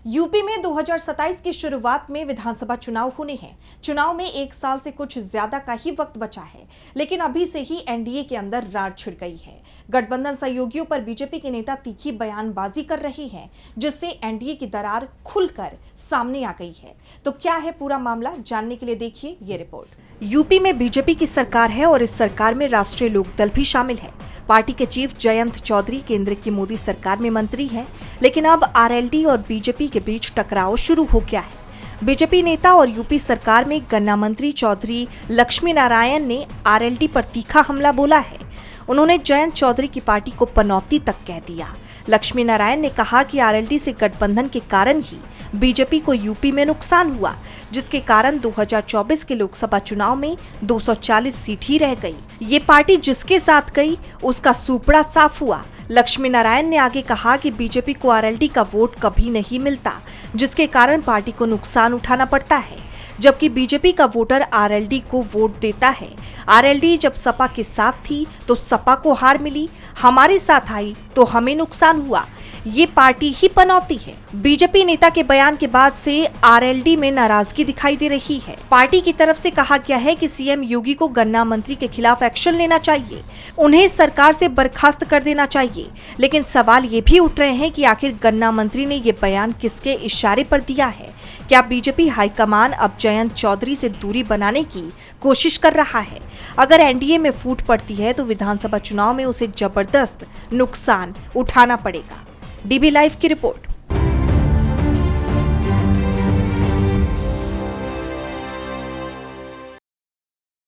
UP में 2027 की शुरुआत में विधानसभा चुनाव होने हैं। चुनाव में एक साल से कुछ ज्यादा का ही वक्त बचा है, लेकिन अभी से ही एनडीए के अंदर राड़ छिड़ गई है। गठबंधन सहयोगियों पर बीजेपी के नेता तीखी बयानबाजी कर रहे हैं, जिससे एनडीए की दरार खुलकर सामने आ गई है। तो क्या है पूरा मामला, जानने के लिए देखिए ये रिपोर्ट। यूपी में बीजेपी की सरकार है और इस सरकार में राष्ट्रीय लोकदल भी शामिल है। पार्टी के चीफ जयंत चौधरी केंद्र की मोदी सरकार में मंत्री हैं, लेकिन अब आरएलडी और बीजेपी के बीच टकराव शुरू हो गया है। बीजेपी नेता और यूपी सरकार में गन्ना मंत्री चौधरी लक्ष्मी नारायण ने आरएलडी पर तीखा हमला बोला है। उन्होंने जयंत चौधरी की पार्टी को पनौती तक कह दिया। लक्ष्मी नारायण ने कहा कि आरएलडी से गठबंधन के कारण ही बीजेपी को यूपी में नुकसान हुआ, जिसके कारण 2024 के लोकसभा चुनाव में 240 सीट ही रह गई। ये पार्टी जिसके साथ गई उसका सुपड़ा साफ हुआ। लक्ष्मी नारायण ने आगे कहा कि बीजेपी को आरएलडी का वोट कभी नहीं मिलता, जिसके कारण पार्टी को नुकसान उठाना पड़ता है, जबकि बीजेपी का वोटर आरएलडी को वोट देता है। आरएलडी जब सपा के साथ थी तो सपा को हार मिली, हमारे साथ आई तो हमें नुकसान हुआ। ये पार्टी ही पनौती है। बीजेपी नेता के बयान के बाद से आरएलडी में नाराजगी दिखाई दे रही है। पार्टी की तरफ से कहा गया है कि सीएम योगी को गन्ना मंत्री के खिलाफ एक्शन लेना चाहिए, उन्हें सरकार से बर्खास्त कर देना चाहिए। लेकिन सवाल ये भी उठ रहे हैं कि आखिर गन्ना मंत्री ने ये बयान किसके इशारे पर दिया है? क्या बीजेपी हाईकमान अब जयंत चौधरी से दूरी बनाने की कोशिश कर रहा है? अगर एनडीए में फूट पड़ती है तो विधानसभा चुनाव में उसे जबरदस्त नुकसान उठाना पड़ेगा। डीबी लाइव की रिपोर्ट।